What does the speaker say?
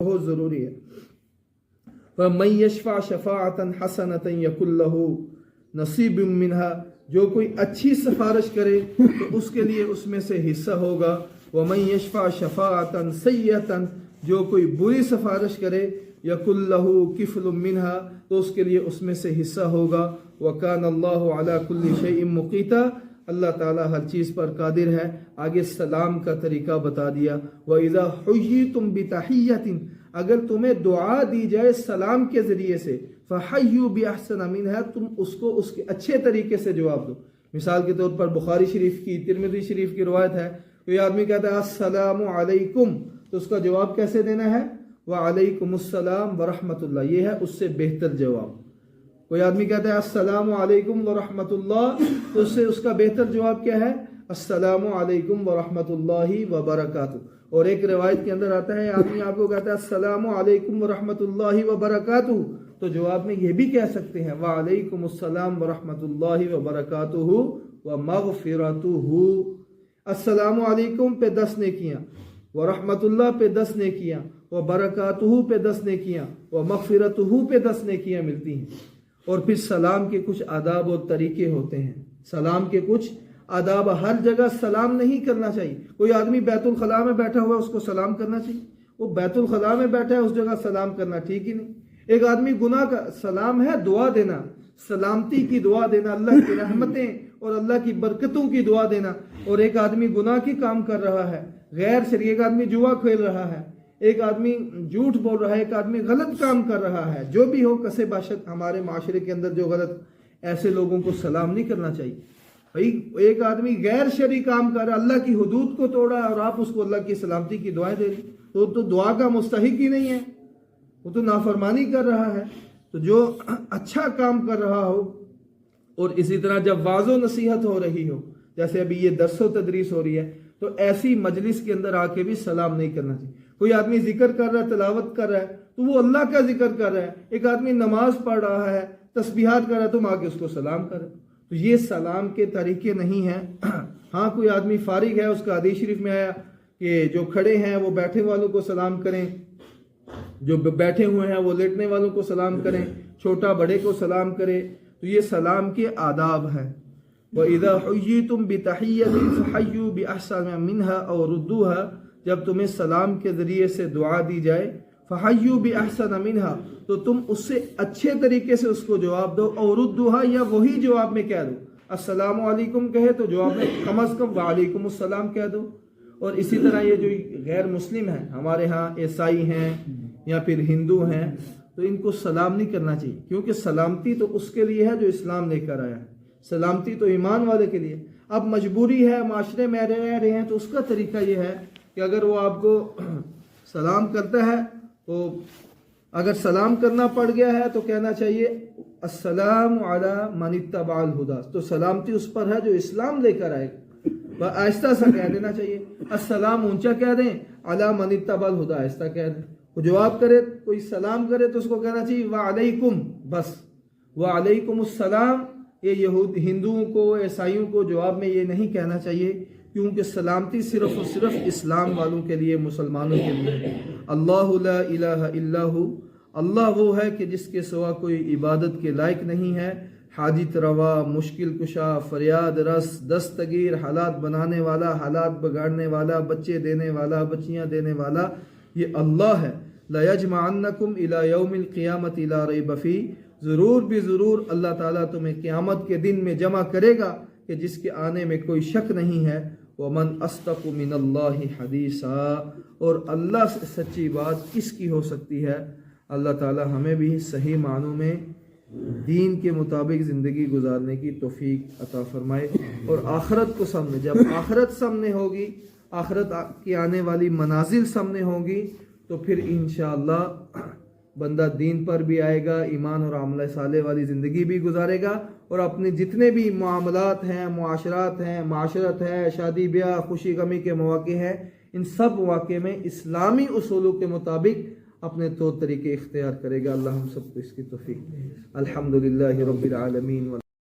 बहुत ज़रूरी है। वमन यशफ़अ शफ़ाअतन हसनतन यकुल लहू नसीबुम मिन्हा, जो कोई अच्छी सिफारिश करे तो उसके लिए उसमें से हिस्सा होगा। वमन यशफ़अ शफ़ाअतन सय्यतन, जो कोई बुरी सिफारिश करे यकुल लहू किफ़लुम मिन्हा, तो उसके लिए उसमें से हिस्सा होगा। वकान अल्लाहु अला कुल्ली शैइन मुक़ीता, अल्लाह ताला हर चीज़ पर कादिर है। आगे सलाम का तरीका बता दिया। व इज़ा हुय्यितुम बितहिय्यतिन, अगर तुम्हें दुआ दी जाए सलाम के ज़रिए से, फ़हय्यु बिअहसन मिन्हा, तुम उसको उसके अच्छे तरीके से जवाब दो। मिसाल के तौर पर बुखारी शरीफ की, तिरमिज़ी शरीफ की रिवायत है, कोई आदमी कहता है अस्सलामु अलैकुम, तो उसका जवाब कैसे देना है? व अलैकुमुस्सलाम व रहमतुल्लाह, ये है उससे बेहतर जवाब। कोई आदमी कहता है अस्सलामु अलैकुम व रहमतुल्लाह, तो उससे उसका बेहतर जवाब क्या है? अस्सलामु अलैकुम व रहमतुल्लाहि व बरकातुहू। और एक रिवायत के अंदर आता है, आदमी आपको कहता है अस्सलामु अलैकुम व रहमतुल्लाहि व बरकातुहू, तो जवाब में ये भी कह सकते हैं व अलैकुमुस्सलाम व रहमतुल्लाहि व बरकातुहू व मग़फ़िरतुहू। अस्सलामु अलैकुम पे 10 नेकियां, व रहमतुल्लाह पे 10 नेकियां, व बरकातुहू पे 10 नेकियां, व मग़फ़िरतुहू पे 10 नेकियां मिलती हैं। और फिर सलाम के कुछ आदाब और तरीके होते हैं। सलाम के कुछ आदाब, हर जगह सलाम नहीं करना चाहिए। कोई आदमी बैतुल खला में बैठा हुआ है, उसको सलाम करना चाहिए? वो बैतुल खला में बैठा है, उस जगह सलाम करना ठीक ही नहीं। एक आदमी गुनाह का सलाम है दुआ देना, सलामती की दुआ देना, अल्लाह की रहमतें और अल्लाह की बरकतों की दुआ देना। और एक आदमी गुनाह की काम कर रहा है, गैर शरीय, एक आदमी जुआ खेल रहा है, एक आदमी झूठ बोल रहा है, एक आदमी गलत काम कर रहा है, जो भी हो कसे बाशत हमारे माशरे के अंदर जो गलत, ऐसे लोगों को सलाम नहीं करना चाहिए। भाई एक आदमी गैर शरई काम कर रहा है, अल्लाह की हुदूद को तोड़ा और आप उसको अल्लाह की सलामती की दुआएं दे रही, तो दुआ का मुस्तहिक ही नहीं है, वो तो नाफरमानी कर रहा है। तो जो अच्छा काम कर रहा हो, और इसी तरह जब वाज़ो नसीहत हो रही हो, जैसे अभी ये दर्सो तदरीस हो रही है, तो ऐसी मजलिस के अंदर आके भी सलाम नहीं करना चाहिए। कोई आदमी जिक्र कर रहा है, तिलावत कर रहा है, तो वो अल्लाह का जिक्र कर रहा है। एक आदमी नमाज पढ़ रहा है, तस्बीहात कर रहा है, तुम आके उसको सलाम कर, तो ये सलाम के तरीके नहीं हैं। हाँ, कोई आदमी फारिग है, उसका हदीस शरीफ में आया कि जो खड़े हैं वो बैठे वालों को सलाम करें, जो बैठे हुए हैं वो लेटने वालों को सलाम करें, छोटा बड़े को सलाम करे। तो ये सलाम के आदाब हैं। व इज़ा हुय्यितुम बितहिय्यतिन फहय्यु बिअहसन मिन्हा औ रुद्दूहा, जब तुम्हें सलाम के ज़रिए से दुआ दी जाए, फ़हय्यु बिअहसन मिन्हा, तो तुम उससे अच्छे तरीके से उसको जवाब दो। और रुद्दूहा, या वही जवाब में कह दो। अस्सलामु अलैकुम कहे तो जवाब में कम अज़ कम वालेकुमुस्सलाम कह दो। और इसी तरह ये जो गैर मुस्लिम हैं, हमारे यहाँ ईसाई हैं या फिर हिंदू हैं, तो इनको सलाम नहीं करना चाहिए, क्योंकि सलामती तो उसके लिए है जो इस्लाम लेकर आया है, सलामती तो ईमान वाले के लिए। अब मजबूरी है, माशरे में रह रहे हैं, तो उसका तरीका ये है कि अगर वो आपको सलाम करता है, तो अगर सलाम करना पड़ गया है तो कहना चाहिए अस्सलामु अला मन इत्तबअल हुदा, तो सलामती उस पर है जो इस्लाम लेकर आएगा। आहिस्ता सा कह देना चाहिए, अस्सलाम ऊंचा कह दें, अला मन इत्तबअल हुदा आहिस्ता कह दें। वो जवाब करे, कोई सलाम करे तो उसको कहना चाहिए व अलैकुम, बस व अलैकुमुस्सलाम। ये हिंदुओं को, ईसाइयों को जवाब में ये नहीं कहना चाहिए, क्योंकि सलामती सिर्फ और सिर्फ इस्लाम वालों के लिए, मुसलमानों के लिए है। अल्लाहु ला इलाहा इल्लाहु, अल्लाह वो है कि जिसके सिवा कोई इबादत के लायक नहीं है। हाजित रवा, मुश्किल कुशा, फरियाद रस, दस्तगीर, हालात बनाने वाला, हालात बिगाड़ने वाला, बच्चे देने वाला, बच्चियाँ देने वाला, ये अल्लाह है। ला यजमअन्नकुम इला यौमिल क़ियामति ला रैब फ़ी, ज़रूर भी ज़रूर अल्लाह ताला तुम्हें क़यामत के दिन में जमा करेगा कि जिसके आने में कोई शक नहीं है। वमन अस्दक़ु मिनल्लाहि हदीसा, और अल्लाह से सच्ची बात किसकी हो सकती है। अल्लाह ताला हमें भी सही मानों में दीन के मुताबिक ज़िंदगी गुजारने की तौफीक अता फरमाए। और आखरत को सामने, जब आखरत सामने होगी, आखरत की आने वाली मनाजिल सामने होगी, तो फिर इंशाअल्लाह बंदा दीन पर भी आएगा, ईमान और अमल साले वाली ज़िंदगी भी गुजारेगा, और अपने जितने भी मामलात हैं, मुआशरात हैं, माशरत है, शादी ब्याह, खुशी गमी के मौके हैं, इन सब मौके में इस्लामी उसूलों के मुताबिक अपने तौर तरीके इख्तियार करेगा। अल्लाह हम सबको इसकी तौफीक दे। अल्हम्दुलिल्लाहि रब्बिल आलमीन।